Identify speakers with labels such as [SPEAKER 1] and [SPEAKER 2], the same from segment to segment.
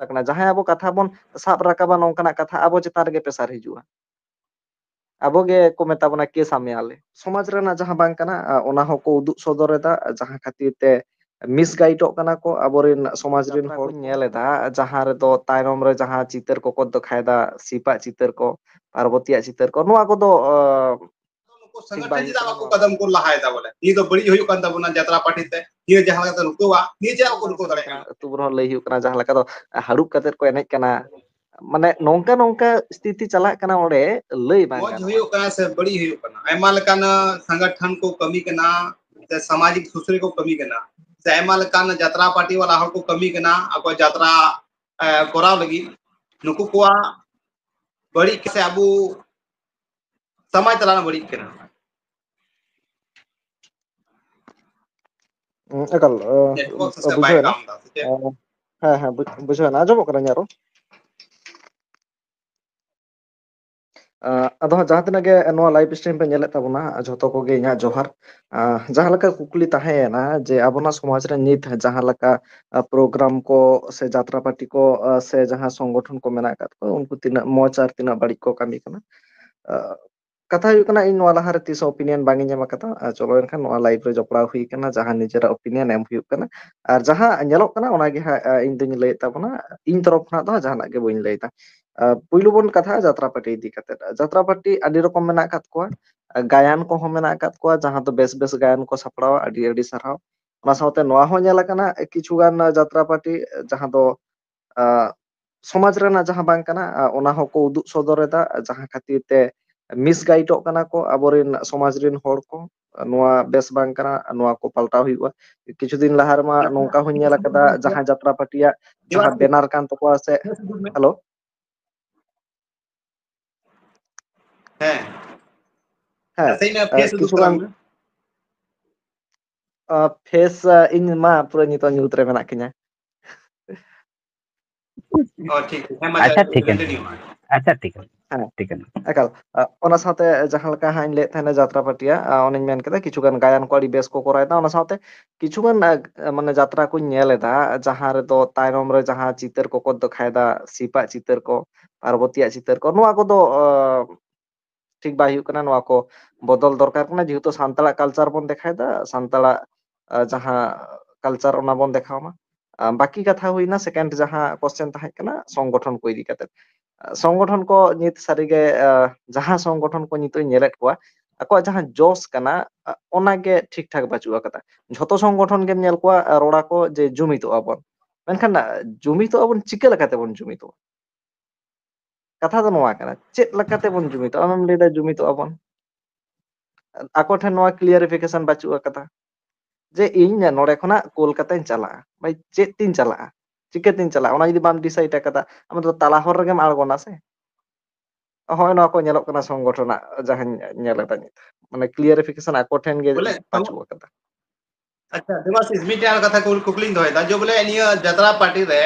[SPEAKER 1] ᱠᱟᱱᱟ ᱡᱟᱦᱟᱸᱭ ᱟᱵᱚ ᱠᱟᱛᱷᱟ ᱵᱚᱱ ᱥᱟᱵ ᱨᱟᱠᱟᱵᱟ ᱱᱚᱝᱠᱟᱱᱟᱜ ᱠᱟᱛᱷᱟ ᱟᱵᱚ ᱪᱮᱛᱟᱱ ᱨᱮᱜᱮ ᱯᱮᱥᱟᱨ ᱦᱤᱡᱩᱜᱼᱟ ᱟᱵᱚ ᱜᱮ ᱠᱚ ᱢᱮᱛᱟ ᱵᱚᱱᱟ ᱠᱮᱥ ᱟᱢᱮᱭᱟᱞᱮ ᱥᱚᱢᱟᱡᱽ ᱨᱮᱱᱟᱜ ᱡᱟᱦᱟᱸ ᱵᱟᱝ ᱠᱟᱱᱟ ᱚᱱᱟ ᱦᱚᱸᱠᱚ ᱩᱫᱩᱜ ᱥᱚᱫᱚᱨᱮᱫᱟ ᱡᱟᱦᱟᱸ ᱠᱷᱟᱹᱛᱤᱨ te ᱢᱤᱥᱜᱟᱭᱤᱰᱚᱜ ᱠᱟᱱᱟ ᱠᱚ ᱟᱵᱚᱨᱮᱱ ᱥᱚᱢᱟᱡᱽ ᱨᱮᱱ ᱦᱚᱲ ᱧᱮᱞ ᱮᱫᱟ ᱡᱟᱦᱟᱸ ᱨᱮᱫᱚ ᱛᱟᱭᱱᱚᱢ ᱨᱮ ᱡᱟᱦᱟᱸ ᱪᱤᱛᱟᱹᱨ ᱠᱚᱠᱚ ᱫᱮᱠᱷᱟᱭᱮᱫᱟ ᱥᱤᱯᱟᱜ ᱪᱤᱛᱟᱹᱨ ko ᱯᱟᱨᱵᱚᱛᱤᱭᱟᱜ ᱪᱤᱛᱟᱹᱨ ko ᱱᱚᱣᱟ ᱠᱚᱫᱚ
[SPEAKER 2] संगठन चेदा बाको कदम को लहायदा बोले ये तो बड़ी हुई कान तबना यात्रा पार्टी ते ये जहां लगा रुकवा ये जा को रुको दाड़े कान
[SPEAKER 1] ᱟᱹᱛᱩ ᱨᱮᱦᱚᱸ ᱞᱟᱹᱭ ᱦᱩᱭᱩᱜ ᱠᱟᱱᱟ ᱡᱟᱦᱟᱸ ᱞᱮᱠᱟ ᱫᱚ ᱦᱟᱹᱲᱩᱵ ᱠᱟᱛᱮᱫ ᱠᱚ ᱮᱱᱮᱡ ᱠᱟᱱᱟ ᱢᱟᱱᱮ ᱱᱚᱝᱠᱟ ᱱᱚᱝᱠᱟ ᱥथिति ᱪᱟᱞᱟᱜ ᱠᱟᱱᱟ ᱚᱸᱰᱮ ᱞᱟᱹᱭ ᱵᱟᱝ
[SPEAKER 2] मौज हुई
[SPEAKER 1] ᱜᱟᱱᱚᱜᱼᱟ
[SPEAKER 2] कान से बड़ी हुई कान आयमा लकान संगठन को कमी कना से सामाजिक सुसरे को कमी कना से आयमा लकान यात्रा पार्टी वाला हर को कमी कना ako यात्रा कोराव लगी नुकु कोआ बड़ी से अबू समाज तलाना बड़ी कना
[SPEAKER 1] ᱮᱠᱟᱞ
[SPEAKER 2] नेटवर्क से बाय
[SPEAKER 1] ᱵᱩᱡᱷᱟᱹᱣ ᱮᱱᱟ
[SPEAKER 2] काम दा से
[SPEAKER 1] ᱦᱮᱸ ᱦᱮᱸ ᱵᱩᱡᱷᱟᱹᱣ ᱮᱱᱟ ᱟᱸᱡᱚᱢᱚᱜ ᱠᱟᱱᱟ ᱤᱧᱟᱹᱜ ᱨᱚᱲ ᱟᱫᱚ ᱦᱟᱸᱜ ᱡᱟᱦᱟᱸ ᱛᱤᱱᱟᱹᱜ ᱜᱮ ᱱᱚᱣᱟ ᱞᱟᱭᱤᱵᱷ ᱥᱴᱨᱤᱢ ᱯᱮ ᱧᱮᱞᱮᱫ ᱛᱟᱵᱚᱱᱟ ᱡᱷᱚᱛᱚ ᱠᱚᱜᱮ ᱤᱧᱟᱹᱜ ᱡᱚᱦᱟᱨ ᱡᱟᱦᱟᱸ ᱞᱮᱠᱟ ᱠᱩᱠᱞᱤ ᱛᱟᱦᱮᱸᱭᱮᱱᱟ ᱡᱮ ᱟᱵᱚᱱᱟᱜ ᱥᱚᱢᱟᱡᱽ ᱨᱮ ᱱᱤᱛ ᱡᱟᱦᱟᱸ ᱞᱮᱠᱟ ᱯᱨᱳᱜᱨᱟᱢ ko ᱥᱮ ᱡᱟᱛᱨᱟ ᱯᱟর্টি ko ᱥᱮ ᱡᱟᱦᱟᱸ ᱥᱚᱝᱜᱚᱴᱷᱚᱱ ko ᱢᱮᱱᱟᱜ ᱟᱠᱟᱫ ᱠᱚᱣᱟ ᱩᱱᱠᱩ ᱛᱤᱱᱟᱹᱜ ᱢᱚᱸᱡᱽ ᱟᱨ ᱛᱤᱱᱟᱹᱜ ᱵᱟᱹᱲᱤᱡ ᱠᱚ ᱠᱟᱹᱢᱤ ᱠᱟᱱᱟ ᱠᱟᱛᱷᱟ ᱦᱩᱭᱩᱜ ᱠᱟᱱᱟ ᱤᱧ ᱱᱚᱣᱟ ᱞᱟᱦᱟᱨᱮ ᱛᱤᱥ ᱚᱯᱤᱱᱤᱭᱚᱱ ᱵᱟᱝ ᱤᱧ ᱮᱢ ᱟᱠᱟᱫᱟ ᱪᱚᱞᱚ ᱮᱱᱠᱷᱟᱱ ᱱᱚᱣᱟ ᱞᱟᱭᱤᱵᱷ ᱨᱮ ᱡᱚᱯᱲᱟᱣ ᱦᱩᱭ ᱟᱠᱟᱱᱟ ᱡᱟᱦᱟᱸ ᱱᱤᱡᱮᱨᱟᱜ ᱚᱯᱤᱱᱤᱭᱚᱱ ᱮᱢ ᱦᱩᱭᱩᱜ ᱠᱟᱱᱟ ᱟᱨ ᱡᱟᱦᱟᱸ ᱧᱮᱞᱚᱜ ᱠᱟᱱᱟ ᱚᱱᱟᱜᱮ ᱦᱟᱸᱜ ᱤᱧ ᱫᱩᱧ ᱞᱟᱹᱭᱮᱫ ᱛᱟᱵᱚᱱᱟ ᱤᱧ ᱛᱚᱨᱚᱯ ᱠᱷᱚᱱᱟᱜ ᱫᱚ ᱡᱟᱦᱟᱱᱟᱜ ᱜᱮ ᱵᱟᱹᱧ ᱞᱟᱹᱭᱫᱟ ᱯᱩᱭᱞᱩ ᱵᱚᱱ ᱠᱟᱛᱷᱟᱜᱼᱟ ᱡᱟᱛᱨᱟ ᱯᱟᱹᱴᱤ ᱤᱫᱤ ᱠᱟᱛᱮᱫ ᱡᱟᱛᱨᱟ ᱯᱟᱹᱴᱤ ᱟᱹᱰᱤ ᱨᱚᱠᱚᱢ ᱢᱮᱱᱟᱜ ᱟᱠᱟᱫ ᱠᱚᱣᱟ ᱜᱟᱭᱟᱱ ᱠᱚᱦᱚᱸ ᱢᱮᱱᱟᱜ ᱟᱠᱟᱫ ᱠᱚᱣᱟ ᱡᱟᱦᱟᱸ ᱫᱚ ᱵᱮᱥ ᱵᱮᱥ ᱜᱟᱭᱟᱱ ᱠᱚ ᱥᱟᱯᱲᱟᱣᱟ ᱟᱹᱰᱤ ᱟᱹᱰᱤ ᱥᱟᱨᱦᱟᱣ ᱚᱱᱟ ᱥᱟᱶᱛᱮ ᱱᱚᱣᱟ ᱦᱚᱸ ᱧᱮᱞ ᱟᱠᱟᱱᱟ ᱠᱤᱪᱷᱩᱜᱟᱱ ᱡᱟᱛᱨᱟ ᱯᱟᱹᱴᱤ ᱡᱟᱦᱟᱸ ᱫᱚ ᱥᱚᱢᱟᱡᱽ ᱨᱮᱱᱟᱜ ᱡᱟᱦᱟᱸ ᱵᱟᱝ ᱠᱟᱱᱟ ᱚᱱᱟ ᱦᱚᱸᱠᱚ ᱩᱫᱩᱜ ᱥᱚᱫᱚᱨᱮᱫᱟ ᱡᱟᱦᱟᱸ ᱠᱷᱟᱹᱛᱤᱨ te ᱢᱤᱥᱜᱟᱭᱤᱰᱚᱜ ᱠᱟᱱᱟ ko ᱟᱵᱚᱨᱮᱱ ᱥᱚᱢᱟᱡᱽ ᱨᱮᱱ ᱦᱚᱲ ko ᱱᱚᱣᱟ ᱵᱮᱥ ᱵᱟᱝ ᱠᱟᱱᱟ ᱱᱚᱣᱟ ᱠᱚ ᱯᱟᱞᱴᱟᱣ ᱦᱩᱭᱩᱜᱼᱟ ᱠᱤᱪᱷᱩ ᱫᱤᱱ ᱞᱟᱦᱟ ᱨᱮᱢᱟ ᱱᱚᱝᱠᱟ ᱦᱚᱸᱧ ᱧᱮᱞ ᱟᱠᱟᱫᱟ ᱡᱟᱦᱟᱸ ᱡᱟᱛᱨᱟ ᱯᱟᱹᱴᱤᱭᱟᱜ ᱡᱟᱦᱟᱸ ᱵᱮᱱᱟᱨ ᱠᱟᱱ ᱛᱟᱠᱚᱣᱟ ᱥᱮ ᱦᱮᱞᱳ
[SPEAKER 2] हैं
[SPEAKER 1] ᱦᱮᱸ
[SPEAKER 2] ऐसे ही ना फेस दुख
[SPEAKER 1] ᱠᱤᱪᱷᱩᱜᱟन
[SPEAKER 2] कराऊंगा
[SPEAKER 1] ᱯᱷᱮᱥ ᱤᱧ ᱢᱟ ᱯᱩᱨᱟᱹ ᱱᱤᱛᱚᱜ ᱧᱩᱛ ᱨᱮ ᱢᱮᱱᱟᱜ किᱧᱟ
[SPEAKER 2] और ठीक है मैं
[SPEAKER 3] अच्छा ठीक है
[SPEAKER 2] कंटिन्यू
[SPEAKER 3] अच्छा ठीक है
[SPEAKER 1] ᱦᱮᱸ
[SPEAKER 3] ठीक है
[SPEAKER 1] ᱮᱠᱟᱞ ᱚᱱᱟ ᱥᱟᱶᱛᱮ ᱡᱟᱦᱟᱸ ᱞᱮᱠᱟ ᱦᱟᱸᱜ ᱤᱧ ᱞᱟᱹᱭᱮᱫ ᱛᱟᱦᱮᱱᱟ ᱡᱟᱛᱨᱟ ᱯᱟᱹᱴᱤᱭᱟᱜ ᱚᱱᱮᱧ ᱢᱮᱱ ᱠᱮᱫᱟ ᱠᱤᱪᱷᱩᱜᱟᱱ ᱜᱟᱭᱟᱱ ko ᱟᱹᱰᱤ ᱵᱮᱥ ᱠᱚ ᱠᱚᱨᱟᱣᱮᱫᱟ ᱚᱱᱟ ᱥᱟᱶᱛᱮ ᱠᱤᱪᱷᱩᱜᱟᱱ ᱢᱟᱱᱮ ᱡᱟᱛᱨᱟ ᱠᱚᱧ ᱧᱮᱞ ᱮᱫᱟ ᱡᱟᱦᱟᱸ ᱨᱮᱫᱚ ᱛᱟᱭᱱᱚᱢ ᱨᱮ ᱡᱟᱦᱟᱸ ᱪᱤᱛᱟᱹᱨ ᱠᱚᱠᱚ ᱫᱮᱠᱷᱟᱭᱮᱫᱟ ᱥᱤᱯᱟᱜ ᱪᱤᱛᱟᱹᱨ ko ᱯᱟᱨᱵᱚᱛᱤᱭᱟᱜ ᱪᱤᱛᱟᱹᱨ ko ᱱᱚᱣᱟ ᱠᱚᱫᱚ ᱴᱷᱤᱠ ᱵᱟᱭ ᱦᱩᱭᱩᱜ ᱠᱟᱱᱟ ᱱᱚᱣᱟ ᱠᱚ ᱵᱚᱫᱚᱞ ᱫᱚᱨᱠᱟর ᱠᱟᱱᱟ ᱡᱮᱦᱮᱛᱩ ᱥᱟᱱᱛᱟᱲᱟᱜ ᱠᱟᱞᱪᱟᱨ ᱵᱚᱱ ᱫᱮᱠᱷᱟᱭᱮᱫᱟ ᱥᱟᱱᱛᱟᱲᱟᱜ ᱡᱟᱦᱟᱸ ᱠᱟᱞᱪᱟর ᱚᱱᱟ ᱵᱚᱱ ᱫᱮᱠᱷᱟᱣ ᱢᱟ ᱵᱟকি ᱠᱟᱛᱷᱟ ᱦᱩᱭᱱᱟ ᱥᱮᱠᱮন্ড ᱡᱟᱦᱟᱸ ᱠᱚᱥᱪᱮᱱ ᱛᱟᱦᱮᱸ ᱠᱟᱱᱟ ᱥᱚᱝᱜᱚᱴᱷᱚᱱ ko ᱤᱫᱤ ᱠᱟᱛᱮᱫ ᱥᱚᱝᱜᱚᱴᱷᱚᱱ ko ᱱᱤᱛ ᱥᱟᱹᱨᱤᱜᱮ ᱡᱟᱦᱟᱸ ᱥᱚᱝᱜᱚᱴᱷᱚᱱ ko ᱱᱤᱛᱚᱜ ᱤᱧ ᱧᱮᱞᱮᱫ ᱠᱚᱣᱟ ᱟᱠᱚᱣᱟᱜ ᱡᱟᱦᱟᱸ ᱡᱚᱥ ᱠᱟᱱᱟ ᱚᱱᱟᱜᱮ ᱴᱷᱤᱠ ᱴᱷᱟᱠ ᱵᱟᱹᱪᱩᱜ ᱟᱠᱟᱫᱟ ᱡᱷᱚᱛᱚ ᱥᱚᱝᱜᱚᱴᱷᱚᱱ ᱜᱮᱢ ᱧᱮᱞ ᱠᱚᱣᱟ ᱨᱚᱲᱟ ko ᱡᱮ ᱡᱩᱢᱤᱫᱚᱜᱼᱟ ᱵᱚᱱ ᱢᱮᱱᱠᱷᱟᱱ ᱡᱩᱢᱤᱫᱚᱜᱼᱟ ᱵᱚᱱ ᱪᱤᱠᱟᱹ ᱞᱮᱠᱟᱛᱮᱵᱚᱱ ᱡᱩᱢᱤᱫᱚᱜᱼᱟ ᱠᱟᱛᱷᱟ ᱫᱚ ᱱᱚᱣᱟ ᱠᱟᱱᱟ ᱪᱮᱫ ᱞᱮᱠᱟᱛᱮᱵᱚᱱ ᱡᱩᱢᱤᱫᱚᱜᱼᱟ ᱟᱢᱮᱢ ᱞᱟᱹᱭᱫᱟ ᱡᱩᱢᱤᱫᱚᱜᱼᱟ ᱵᱚᱱ ᱟᱠᱚ ᱴᱷᱮᱱ ᱱᱚᱣᱟ ᱠᱞᱤᱭᱟᱨᱤᱯᱷᱤᱠᱮᱥᱚᱱ ᱵᱟᱹᱪᱩᱜ ᱟᱠᱟᱫᱟ ᱡᱮ ᱤᱧ ᱱᱚᱰᱮ ᱠᱷᱚᱱᱟᱜ ᱠᱳᱞᱠᱟᱛᱟᱧ ᱪᱟᱞᱟᱜᱼᱟ ᱵᱷᱟই ᱪᱮᱫ ᱛᱤᱧ ᱪᱟᱞᱟᱜᱼᱟ ᱪᱤᱠᱟᱹᱛᱤᱧ ᱪᱟᱞᱟᱜᱼᱟ ᱚᱱᱟ ᱡᱩᱫᱤ ᱵᱟᱢ ᱰᱤᱥᱟᱭᱤᱰ ᱟᱠᱟᱫᱟ ᱟᱢ ᱫᱚ ᱛᱟᱞᱟ ᱦᱚᱨ ᱨᱮᱜᱮᱢ ᱟᱬᱜᱚᱱᱟ ᱥᱮ ᱦᱚᱸᱜᱼᱚᱭ ᱱᱚᱣᱟ ᱠᱚ ᱧᱮᱞᱚᱜ ᱠᱟᱱᱟ ᱥᱚᱝᱜᱚᱴᱷᱚᱱᱟᱜ ᱡᱟᱦᱟᱸᱧ ᱧᱮᱞᱮᱫᱟ ᱢᱟᱱᱮ ᱠᱞᱤᱭᱟᱨᱤᱯᱷᱤᱠᱮᱥᱚᱱ ᱟᱠᱚ ᱴᱷᱮᱱ ᱜᱮ
[SPEAKER 2] बोले
[SPEAKER 1] ᱵᱟᱹᱪᱩᱜ ᱟᱠᱟᱫᱟ
[SPEAKER 2] अच्छा देवाशीष मिटार कथा को कुकलिंग दोयदा जो बोले निया यात्रा पार्टी रे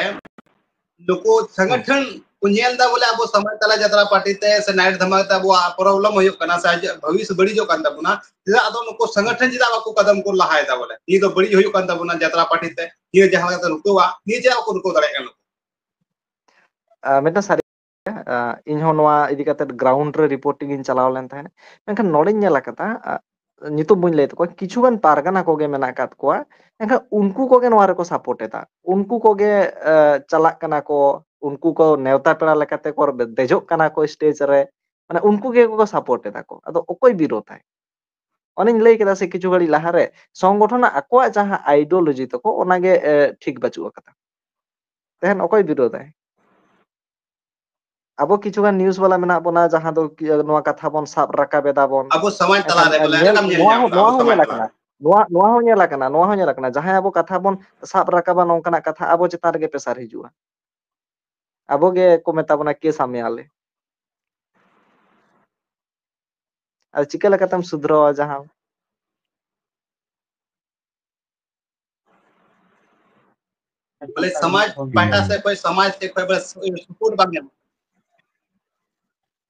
[SPEAKER 2] लोको संगठन कुnyelda बोले अब समाज तला यात्रा पार्टी ते से नाइट धमाका अब प्रॉब्लम होयो कना से भविष्य बड़ी जो कांदा बुना जेदा अदो नको संगठन जेदा बाको कदम को लहायदा बोले ये तो बड़ी होयो कांदा बुना यात्रा पार्टी ते ये जहां लगा रुकोवा ये जा को रुको दाड़े कनो
[SPEAKER 1] ᱢᱤᱫᱴᱟᱝ ᱥᱟᱹᱨᱤ ᱤᱧ ᱦᱚᱸ ᱱᱚᱣᱟ ᱤᱫᱤ ᱠᱟᱛᱮᱫ ᱜᱨᱟᱣᱩᱱᱰ ᱨᱮ ᱨᱤᱯᱳर्टिᱝ ᱤᱧ ᱪᱟᱞᱟᱣ ᱞᱮᱱ ᱛᱟᱦᱮᱸᱫ ᱢᱮᱱᱠᱷᱟन ᱱᱚᱰᱮᱧ ᱧᱮᱞ ᱟᱠᱟᱫᱟ ᱧᱩᱛᱩᱢ ᱵᱟᱹᱧ ᱞᱟᱹᱭ ᱛᱟᱠᱚᱣᱟ ᱠᱤᱪᱷᱩᱜᱟᱱ ᱯᱟᱨᱜᱟᱱᱟ ᱠᱚᱜᱮ ᱢᱮᱱᱟᱜ ᱟᱠᱟᱫ ᱠᱚᱣᱟ ᱮᱱᱠᱷᱟᱱ ᱩᱱᱠᱩ ᱠᱚᱜᱮ ᱱᱚᱣᱟ ᱨᱮᱠᱚ ᱥᱟᱯᱳᱨᱴ ᱮᱫᱟ ᱩᱱᱠᱩ ᱠᱚᱜᱮ ᱪᱟᱞᱟᱜ ᱠᱟᱱᱟ ᱠᱚ ᱩᱱᱠᱩ ko ᱱᱮᱣᱛᱟ ᱯᱮᱲᱟ ᱞᱮᱠᱟᱛᱮ ᱠᱚ ᱫᱮᱡᱚᱜ ᱠᱟᱱᱟ ᱠᱚ ᱥᱴᱮᱡ ᱨᱮ ᱢᱟᱱᱮ ᱩᱱᱠᱩ ᱜᱮᱠᱚ ᱥᱟᱯᱳᱨᱴ ᱮᱫᱟ ᱠᱚ ᱟᱫᱚ ᱚᱠᱚᱭ ᱵᱤᱨᱳᱫᱟᱭ ᱚᱱᱮᱧ ᱞᱟᱹᱭ ᱠᱮᱫᱟ ᱥᱮ ᱠᱤᱪᱷᱩ ᱜᱷᱟᱹᱲᱤᱡ ᱞᱟᱦᱟᱨᱮ ᱥᱚᱝᱜᱚᱴᱷᱚᱱᱟᱜ ᱟᱠᱚᱣᱟᱜ ᱡᱟᱦᱟᱸ ᱟᱭᱰᱤयोᱞᱚᱡᱤ ᱛᱟᱠᱚ ᱚᱱᱟᱜᱮ ᱴᱷᱤᱠ ᱵᱟᱹᱪᱩᱜ ᱟᱠᱟᱫᱟ ᱛᱮᱦᱮᱧ ᱚᱠᱚᱭ ᱵᱤᱨᱳᱫᱟᱭ ᱟᱵᱚ ᱠᱤᱪᱷᱩᱜᱟᱱ ᱱᱤᱭᱩᱡ ᱵᱟᱞᱟ ᱢᱮᱱᱟᱜ ᱵᱚᱱᱟ ᱡᱟᱦᱟᱸ ᱫᱚ ᱱᱚᱣᱟ ᱠᱟᱛᱷᱟ ᱵᱚᱱ ᱥᱟᱵ ᱨᱟᱠᱟᱵ ᱮᱫᱟ ᱵᱚᱱ
[SPEAKER 2] अब समाज तला
[SPEAKER 1] ᱮᱱᱠᱷᱟन
[SPEAKER 2] रे बोले
[SPEAKER 1] ᱧᱮल
[SPEAKER 2] एनकम
[SPEAKER 1] ᱱᱚᱣᱟ
[SPEAKER 2] जाम दा
[SPEAKER 1] ᱱᱚᱣᱟ
[SPEAKER 2] अब
[SPEAKER 1] ᱦᱚᱸ
[SPEAKER 2] समाज
[SPEAKER 1] ᱧᱮल
[SPEAKER 2] तला
[SPEAKER 1] ᱟᱠᱟᱱᱟ ᱱᱚᱣᱟ ᱦᱚᱸ ᱧᱮल ᱟᱠᱟᱱᱟ ᱱᱚᱣᱟ ᱦᱚᱸ ᱧᱮल ᱟᱠᱟᱱᱟ ᱡᱟᱦᱟᱸᱭ ᱟᱵᱚ ᱠᱟᱛᱷᱟ ᱵᱚᱱ ᱥᱟᱵ ᱨᱟᱠᱟᱵᱟ ᱱᱚᱝᱠᱟᱱᱟᱜ ᱠᱟᱛᱷᱟ ᱟᱵᱚ ᱪᱮᱛᱟᱱ ᱨᱮᱜᱮ ᱯᱮᱥᱟᱨ ᱦᱤᱡᱩᱜᱼᱟ ᱟᱵᱚ ᱜᱮ ᱠᱚ ᱢᱮᱛᱟ ᱵᱚᱱᱟ ᱠᱮᱥ ᱟᱢᱮᱭᱟᱞᱮ ᱟᱨ ᱪᱤᱠᱟᱹ ᱞᱮᱠᱟᱛᱮᱢ ᱥᱩᱫᱷᱨᱟᱹᱣᱟ ᱡᱟᱦᱟᱸ
[SPEAKER 2] बोले समाज पाटा से कोई समाज के कोई बस सपोर्ट बांगे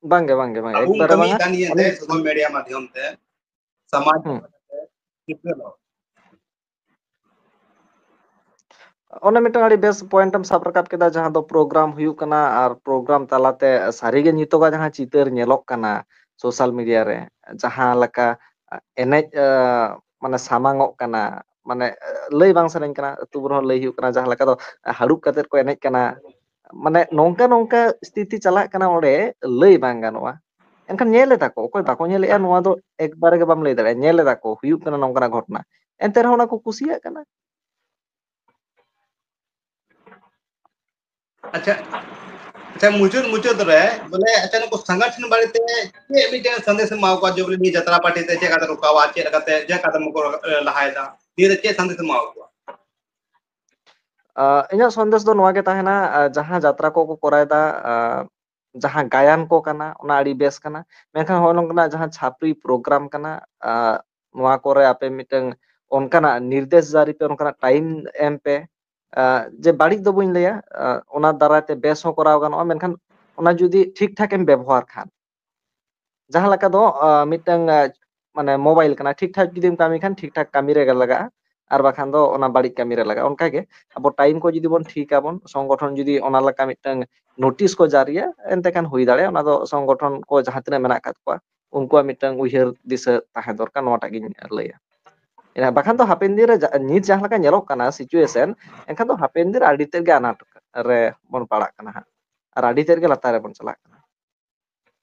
[SPEAKER 1] ᱵᱟᱝᱜᱮ ᱵᱟᱝᱜᱮ ᱵᱟᱝ
[SPEAKER 2] अब
[SPEAKER 1] ᱮᱠᱵᱟᱨᱮ
[SPEAKER 2] कमी
[SPEAKER 1] ᱵᱟᱝᱟ
[SPEAKER 2] दानिये ते सोशल मीडिया माध्यम ते समाज
[SPEAKER 1] ᱦᱩᱸ
[SPEAKER 2] कितने लोग
[SPEAKER 1] ᱚᱱᱮ ᱢᱤᱫᱴᱟᱝ ᱟᱹᱰᱤ ᱵᱮᱥ ᱯᱚᱭᱮᱱᱴ ᱮᱢ ᱥᱟᱵ ᱨᱟᱠᱟᱵ ᱠᱮᱫᱟ ᱡᱟᱦᱟᱸ ᱫᱚ ᱯᱨᱳᱜᱨᱟᱢ ᱦᱩᱭᱩᱜ ᱠᱟᱱᱟ ᱟᱨ ᱯᱨᱳᱜᱨᱟᱢ ᱛᱟᱞᱟᱛᱮ ᱥᱟᱹᱨᱤᱜᱮ ᱱᱤᱛᱚᱜᱟᱜ ᱡᱟᱦᱟᱸ ᱪᱤᱛᱟᱹᱨ ᱧᱮᱞᱚᱜ ᱠᱟᱱᱟ ᱥᱳᱥᱟᱞ ᱢᱤᱰᱤᱭᱟ ᱨᱮ ᱡᱟᱦᱟᱸ ᱞᱮᱠᱟ ᱮᱱᱮᱡ ᱢᱟᱱᱮ ᱥᱟᱢᱟᱝᱚᱜ ᱠᱟᱱᱟ ᱢᱟᱱᱮ ᱞᱟᱹᱭ ᱵᱟᱝ ᱥᱟᱱᱟᱧ ᱠᱟᱱᱟ ᱟᱹᱛᱩ ᱨᱮᱦᱚᱸ ᱞᱟᱹᱭ ᱦᱩᱭᱩᱜ ᱠᱟᱱᱟ ᱡᱟᱦᱟᱸ ᱞᱮᱠᱟ ᱫᱚ ᱦᱟᱹᱲᱩᱵ ᱠᱟᱛᱮᱫ ᱠᱚ ᱮᱱᱮᱡ ᱠᱟᱱᱟ ᱢᱟᱱᱮ ᱱᱚᱝᱠᱟ ᱱᱚᱝᱠᱟ ᱥᱛᱷᱤᱛᱤ ᱪᱟᱞᱟᱜ ᱠᱟᱱᱟ ᱚᱸᱰᱮ ᱞᱟᱹᱭ ᱵᱟᱝ ᱜᱟᱱᱚᱜᱼᱟ ᱮᱱᱠᱷᱟᱱ ᱧᱮᱞ ᱮᱫᱟ ᱠᱚ ᱚᱠᱚᱭ ᱵᱟᱠᱚ ᱧᱮᱞᱮᱫᱼᱟ ᱱᱚᱣᱟ ᱫᱚ ᱮᱠᱵᱟᱨᱮ ᱜᱮ ᱵᱟᱢ ᱞᱟᱹᱭ ᱫᱟᱲᱮᱭᱟᱜᱼᱟ ᱧᱮᱞ ᱮᱫᱟ ᱠᱚ ᱦᱩᱭᱩᱜ ᱠᱟᱱᱟ ᱱᱚᱝᱠᱟᱱᱟᱜ ᱜᱷᱚᱴᱚᱱᱟ ᱮᱱᱛᱮ ᱨᱮᱦᱚᱸ ᱚᱱᱟ ᱠᱚ ᱠᱩᱥᱤᱭᱟᱜ ᱠᱟᱱᱟ
[SPEAKER 2] ᱟᱪᱪᱷᱟ ᱟᱪᱪᱷᱟ ᱢᱩᱪᱟᱹᱫ ᱨᱮ ᱵᱚᱞᱮ ᱟᱪᱪᱷᱟ ᱱᱩᱠᱩ ᱥᱚᱝᱜᱚᱴᱷᱚᱱ ᱵᱟᱨᱮᱛᱮ ᱪᱮᱫ ᱢᱤᱫᱴᱮᱱ ᱥᱟᱸᱫᱮᱥ ᱮᱢ ᱮᱢᱟ ᱠᱚᱣᱟ ᱡᱮ ᱵᱚᱞᱮ ᱱᱤᱭᱟᱹ ᱡᱟᱛᱨᱟ ᱯᱟर्टी ᱛᱮ ᱪᱮᱫ ᱞᱮᱠᱟᱛᱮ ᱨᱚᱠᱟᱣᱟ ᱪᱮᱫ ᱠᱟᱫᱚᱢ ᱠᱚ ᱞᱟᱦᱟᱭᱮᱫᱟ ᱱᱤᱭᱟᱹ ᱨᱮ ᱪᱮᱫ ᱥᱟᱸᱫᱮᱥ ᱮᱢ ᱮᱢᱟ ᱠᱚᱣᱟ
[SPEAKER 1] ᱤᱧᱟᱹᱜ ᱥᱚᱱᱫᱮᱥ ᱫᱚ ᱱᱚᱣᱟ ᱜᱮ ᱛᱟᱦᱮᱱᱟ ᱡᱟᱦᱟᱸ ᱡᱟᱛᱨᱟ ᱠᱚᱠᱚ ᱠᱚᱨᱟᱣᱮᱫᱟ ᱡᱟᱦᱟᱸ ᱜᱟᱭᱟᱱ ᱠᱚ ᱠᱟᱱᱟ ᱚᱱᱟ ᱟᱹᱰᱤ ᱵᱮᱥ ᱠᱟᱱᱟ ᱢᱮᱱᱠᱷᱟᱱ ᱱᱚᱜᱼᱚᱭ ᱱᱚᱝᱠᱟᱱᱟᱜ ᱡᱟᱦᱟᱸ ᱪᱷᱟᱯᱨᱤ ᱯᱨᱳᱜᱨᱟᱢ ᱠᱟᱱᱟ ᱱᱚᱣᱟ ᱠᱚᱨᱮ ᱟᱯᱮ ᱢᱤᱫᱴᱟᱝ ᱚᱱᱠᱟᱱᱟᱜ ᱱᱤᱨᱫᱮᱥ ᱡᱟᱹᱨᱤ ᱯᱮ ᱚᱱᱠᱟᱱᱟᱜ ᱴᱟᱭᱤᱢ ᱮᱢ ᱯᱮ ᱡᱮ ᱵᱟᱹᱲᱤᱡ ᱫᱚ ᱵᱟᱹᱧ ᱞᱟᱹᱭᱟ ᱚᱱᱟ ᱫᱟᱨᱟᱭᱛᱮ ᱵᱮᱥ ᱦᱚᱸ ᱠᱚᱨᱟᱣ ᱜᱟᱱᱚᱜᱼᱟ ᱢᱮᱱᱠᱷᱟन ᱚᱱᱟ ᱡᱩᱫᱤ ᱴᱷᱤᱠ ᱴᱷᱟᱠᱮᱢ ᱵᱮᱵᱚᱦᱟᱨ ᱠᱷᱟᱱ ᱡᱟᱦᱟᱸ ᱞᱮᱠᱟ ᱫᱚ ᱢᱤᱫᱴᱟᱝ ᱢᱟᱱᱮ ᱢᱳᱵᱟᱭᱤᱞ ᱠᱟᱱᱟ ᱴᱷᱤᱠ ᱴᱷᱟᱠ ᱡᱩᱫᱤᱢ ᱠᱟᱹᱢᱤ ᱠᱷᱟᱱ ᱴᱷᱤᱠ ᱴᱷᱟᱠ ᱠᱟᱹᱢᱤ ᱨᱮᱜᱮ ᱞᱟᱜᱟᱜᱼᱟ ᱟᱨ ᱵᱟᱠᱷᱟᱱ ᱫᱚ ᱚᱱᱟ ᱵᱟᱹᱲᱤᱡ ᱠᱟᱹᱢᱤ ᱨᱮ ᱞᱟᱜᱟᱜᱼᱟ ᱚᱱᱠᱟᱜᱮ ᱟᱵᱚ ᱴᱟᱭᱤᱢ ᱠᱚ ᱡᱩᱫᱤ ᱵᱚᱱ ᱴᱷᱤᱠ ᱟᱵᱚᱱ ᱥᱚᱝᱜᱚᱴᱷᱚᱱ ᱡᱩᱫᱤ ᱚᱱᱟ ᱞᱮᱠᱟ ᱢᱤᱫᱴᱟᱝ ᱱᱳᱴᱤᱥ ᱠᱚ ᱡᱟᱹᱨᱤᱭᱟ ᱮᱱᱛᱮ ᱠᱷᱟᱱ ᱦᱩᱭ ᱫᱟᱲᱮᱭᱟᱜᱼᱟ ᱚᱱᱟ ᱫᱚ ᱥᱚᱝᱜᱚᱴᱷᱚᱱ ᱠᱚ ᱡᱟᱦᱟᱸ ᱛᱤᱱᱟᱹᱜ ᱢᱮᱱᱟᱜ ᱟᱠᱟᱫ ᱠᱚᱣᱟ ᱩᱱᱠᱩᱣᱟᱜ ᱢᱤᱫᱴᱟᱝ ᱩᱭᱦᱟᱹᱨ ᱫᱤᱥᱟᱹ ᱛᱟᱦᱮᱸ ᱫᱚᱨᱠᱟর ᱱᱚᱣᱟᱴᱟᱜ ᱜᱤᱧ ᱞᱟᱹᱭᱟ ᱵᱟᱠᱷᱟᱱ ᱫᱚ ᱦᱟᱯᱮᱱ ᱫᱤᱱ ᱨᱮ ᱱᱤᱛ ᱡᱟᱦᱟᱸ ᱞᱮᱠᱟ ᱧᱮᱞᱚᱜ ᱠᱟᱱᱟ ᱥᱤᱪᱩᱭᱮᱥᱚᱱ ᱮᱱᱠᱷᱟᱱ ᱫᱚ ᱦᱟᱯᱮᱱ ᱫᱤᱱ ᱨᱮ ᱟᱹᱰᱤ ᱛᱮᱫ ᱜᱮ ᱟᱱᱟᱴ ᱨᱮ ᱵᱚᱱ ᱯᱟᱲᱟᱜ ᱠᱟᱱᱟ ᱦᱟᱸᱜ ᱟᱨ ᱟᱹᱰᱤ ᱛᱮᱫ ᱜᱮ ᱞᱟᱛᱟᱨ ᱨᱮᱵᱚᱱ ᱪᱟᱞᱟᱜ ᱠᱟᱱᱟ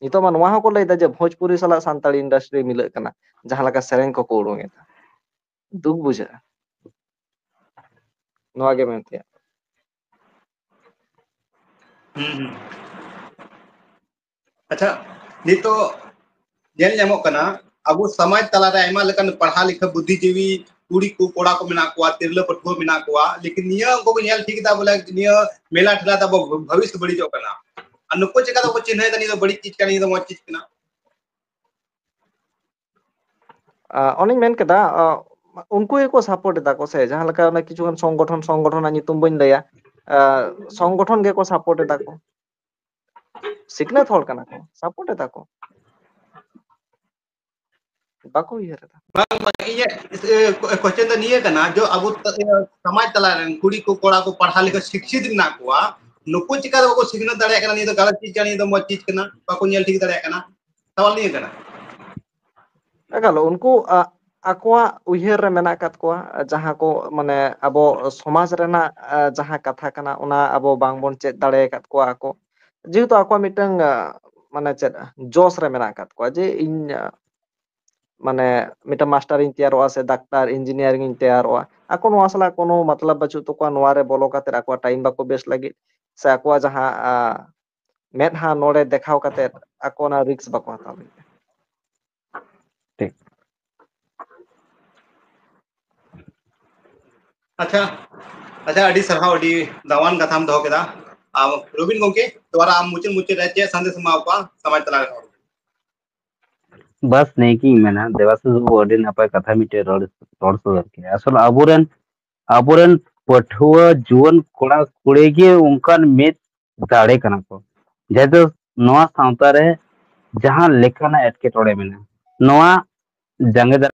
[SPEAKER 1] ᱱᱤᱛᱚᱜ ᱢᱟ ᱱᱚᱣᱟ ᱦᱚᱸᱠᱚ ᱞᱟᱹᱭᱫᱟ ᱡᱮ ᱵᱷᱳᱡᱽᱯᱩᱨᱤ ᱥᱟᱞᱟᱜ ᱥᱟᱱᱛᱟᱲᱤ ᱤᱱᱰᱟᱥᱴᱨᱤ ᱢᱤᱞᱟᱹᱜ ᱠᱟᱱᱟ ᱡᱟᱦᱟᱸ ᱞᱮᱠᱟ ᱥᱮᱨᱮᱧ ᱠᱚᱠᱚ ᱩᱰᱩᱝ ᱮᱫᱟ ᱫᱩᱠ ᱵᱩᱡᱷᱟᱹᱜᱼᱟ ᱱᱚᱣᱟ ᱜᱮ ᱢᱮᱱ ᱛᱮᱭᱟᱜ
[SPEAKER 2] ᱟᱪᱪᱷᱟ ᱱᱤᱛᱚᱜ ᱧᱮᱞ ᱧᱟᱢᱚᱜ ᱠᱟᱱᱟ ᱟᱵᱚ ᱥᱚᱢᱟᱡᱽ ᱛᱟᱞᱟᱨᱮ ᱟᱭᱢᱟ ᱞᱮᱠᱟᱱ ᱯᱟᱲᱦᱟᱣ ᱞᱮᱠᱷᱟ ᱵᱩᱫᱽᱫᱷᱤᱡᱤᱵᱤ ᱠᱩᱲᱤ ᱠᱚ ᱠᱚᱲᱟ ᱠᱚ ᱢᱮᱱᱟᱜ ᱠᱚᱣᱟ ᱛᱤᱨᱞᱟᱹ ᱯᱟᱹᱴᱷᱩᱣᱟᱹ ᱢᱮᱱᱟᱜ ᱠᱚᱣᱟ ᱞᱮᱠᱤᱱ ᱱᱤᱭᱟᱹ ᱩᱱᱠᱩ ᱠᱚ ᱧᱮᱞ ᱴᱷᱤᱠ ᱮᱫᱟ ᱵᱚᱞᱮ ᱱᱤᱭᱟᱹ ᱢᱮᱞᱟ ᱴᱷᱮᱞᱟ ᱛᱮ ᱟᱵᱚ ᱵᱷᱚᱵᱤᱥ ᱵᱟᱹᱲᱤᱡᱚᱜ ᱠᱟᱱᱟ ᱟᱨ ᱱᱩᱠᱩ ᱪᱤᱠᱟ ᱫᱚᱠᱚ ᱪᱤᱱᱦᱟᱹᱣ ᱫᱟ ᱱᱤᱭᱟᱹ ᱫᱚ ᱵᱟᱹᱲᱤᱡ ᱪᱤᱡ ᱠᱟᱱᱟ ᱱᱤᱭᱟᱹ ᱫᱚ ᱢᱚᱡᱽ ᱪᱤᱡ ᱠᱟᱱᱟ
[SPEAKER 1] ᱚᱱᱮᱧ ᱢᱮᱱ ᱠᱮᱫᱟ ᱩᱱᱠᱩ ᱜᱮᱠᱚ ᱥᱟᱯᱳर्ट ᱮᱫᱟ ᱠᱚ ᱥᱮ ᱡᱟᱦᱟᱸ ᱞᱮᱠᱟ ᱠᱤᱪᱷᱩᱜᱟᱱ ᱥᱚᱝᱜᱚᱴᱷᱚᱱᱟᱜ ᱧᱩᱛᱩᱢ ᱵᱟᱹᱧ ᱞᱟᱹᱭᱟ ᱥᱚᱝᱜᱚᱴᱷᱚᱱ ᱜᱮᱠᱚ ᱥᱟᱯᱳर्ट ᱮᱫᱟ ᱠᱚ ᱥᱤᱠᱷᱱᱟᱹᱛ ᱦᱚᱲ ᱠᱟᱱᱟ ᱠᱚ ᱥᱟᱯᱳर्ट ᱮᱫᱟ ᱠᱚ ᱵᱟᱠᱚ ᱩᱭᱦᱟᱹᱨ ᱮᱫᱟ
[SPEAKER 2] ᱵᱟᱝ ᱤᱧᱟᱹᱜ ᱠᱚᱥᱪᱮᱱ ᱫᱚ ᱱᱤᱭᱟᱹ ᱠᱟᱱᱟ ᱡᱮ ᱟᱵᱚ ᱥᱚᱢᱟᱡᱽ ᱛᱟᱞᱟᱨᱮᱱ ᱠᱩᱲᱤ ᱠᱚ ᱠᱚᱲᱟ ᱠᱚ ᱯᱟᱲᱦᱟᱣ ᱞᱮᱠᱷᱟ ᱥᱤᱠᱷᱤᱛ ᱢᱮᱱᱟᱜ ᱠᱚᱣᱟ ᱱᱩᱠᱩ ᱪᱤᱠᱟ ᱫᱚ ᱵᱟᱠᱚ ᱥᱤᱠᱷᱱᱟᱹᱛ ᱫᱟᱲᱮᱭᱟᱜ ᱠᱟᱱᱟ ᱱᱤᱭᱟᱹ ᱫᱚ ᱜᱟᱞᱚᱛ ᱪᱤᱡ ᱠᱟᱱᱟ ᱱᱤᱭᱟᱹ ᱫᱚ ᱢᱚᱡᱽ ᱪᱤᱡ ᱠᱟᱱᱟ ᱵᱟᱠᱚ ᱧᱮᱞ ᱴᱷᱤᱠ ᱫᱟᱲᱮᱭᱟᱜ ᱠᱟᱱᱟ ᱥᱟᱣᱟᱞ ᱱᱤᱭᱟᱹ ᱠᱟᱱᱟ
[SPEAKER 1] ᱮᱠᱟᱞ ᱩᱱᱠᱩ ᱟᱠᱚᱣᱟᱜ ᱩᱭᱦᱟᱹᱨ ᱨᱮ ᱢᱮᱱᱟᱜ ᱟᱠᱟᱫ ᱠᱚᱣᱟ ᱡᱟᱦᱟᱸ ᱠᱚ ᱢᱟᱱᱮ ᱟᱵᱚ ᱥᱚᱢᱟᱡᱽ ᱨᱮᱱᱟᱜ ᱡᱟᱦᱟᱸ ᱠᱟᱛᱷᱟ ᱠᱟᱱᱟ ᱚᱱᱟ ᱟᱵᱚ ᱵᱟᱝᱵᱚᱱ ᱪᱮᱫ ᱫᱟᱲᱮ ᱟᱠᱟᱫ ᱠᱚᱣᱟ ᱟᱠᱚ ᱡᱮᱦᱮᱛᱩ ᱟᱠᱚᱣᱟᱜ ᱢᱤᱫᱴᱟᱝ ᱢᱟᱱᱮ ᱪᱮᱫ ᱡᱚᱥ ᱨᱮ ᱢᱮᱱᱟᱜ ᱟᱠᱟᱫ ᱠᱚᱣᱟ ᱡᱮ ᱤᱧ ᱢᱟᱱᱮ ᱢᱤᱫᱴᱟᱝ ᱢᱟᱥᱴᱟᱨᱤᱧ ᱛᱮᱭᱟᱨᱚᱜᱼᱟ ᱥᱮ ᱰᱟᱠᱛᱟᱨ ᱤᱧᱡᱤᱱᱤᱭᱟᱨᱤᱝ ᱤᱧ ᱛᱮᱭᱟᱨᱚᱜᱼᱟ ᱟᱠᱚ ᱱᱚᱣᱟ ᱥᱟᱞᱟᱜ ᱠᱳᱱᱳ ᱢᱚᱛᱞᱚᱵ ᱵᱟᱹᱪᱩᱜ ᱛᱟᱠᱚᱣᱟ ᱱᱚᱣᱟ ᱨᱮ ᱵᱚᱞᱚ ᱠᱟᱛᱮᱫ ᱟᱠᱚᱣᱟᱜ ᱴᱟᱭᱤᱢ ᱵᱟᱠᱚ ᱵᱮᱥ ᱞᱟᱹᱜᱤᱫ ᱥᱮ ᱟᱠᱚᱣᱟᱜ ᱡᱟᱦᱟᱸ ᱢᱮᱫᱦᱟ ᱱᱚᱰᱮ ᱫᱮᱠᱷᱟᱣ ᱠᱟᱛᱮᱫ ᱟᱠᱚ ᱚᱱᱟ ᱨᱤᱠᱥ ᱵᱟᱠᱚ ᱦᱟᱛᱟᱣ ᱞᱟᱹᱜᱤᱫ
[SPEAKER 3] ᱴᱷᱤᱠ
[SPEAKER 2] ᱟᱪᱪᱷᱟ ᱟᱪᱪᱷᱟ ᱟᱹᱰᱤ ᱥᱟᱨᱦᱟᱣ ᱟᱹᱰᱤ ᱫᱟᱢᱟᱱ ᱠᱟᱛᱷᱟᱢ ᱫᱚᱦᱚ ᱠᱮᱫᱟ ᱨᱚᱵᱤᱱ ᱜᱚᱝᱠᱮ ᱫᱚᱵᱟᱨᱟ ᱟᱢ ᱢᱩᱪᱟᱹᱫ ᱨᱮ ᱪᱮᱫ ᱥᱟᱸᱫᱮᱥ ᱮᱢᱟ ᱠᱚᱣᱟ ᱥᱚᱢᱟᱡᱽ ᱛᱟᱞᱟᱨᱮ
[SPEAKER 3] ᱵᱟᱥ ᱱᱤᱭᱟᱹᱜᱤᱧ ᱢᱮᱱᱟ ᱫᱮᱵᱟᱥᱤᱥ ᱵᱟᱵᱩ ᱟᱹᱰᱤ ᱱᱟᱯᱟᱭ ᱠᱟᱛᱷᱟ ᱢᱤᱫᱴᱮᱡ ᱨᱚᱲ ᱥᱚᱫᱚᱨ ᱠᱮᱜᱼᱟ ᱟᱥᱚᱞ ᱟᱵᱚᱨᱮᱱ ᱯᱟᱹᱴᱷᱩᱣᱟᱹ ᱡᱩᱣᱟᱹᱱ ᱠᱚᱲᱟ ᱠᱩᱲᱤ ᱜᱮ ᱚᱱᱠᱟᱱ ᱢᱤᱫ ᱫᱟᱲᱮ ᱠᱟᱱᱟ ᱠᱚ ᱡᱮᱦᱮᱛᱩ ᱱᱚᱣᱟ ᱥᱟᱶᱛᱟ ᱨᱮ ᱡᱟᱦᱟᱸ ᱞᱮᱠᱟᱱᱟᱜ ᱮᱴᱠᱮᱴᱚᱬᱮ ᱢᱮᱱᱟᱜᱼᱟ ᱱᱚᱣᱟ ᱡᱟᱸᱜᱮ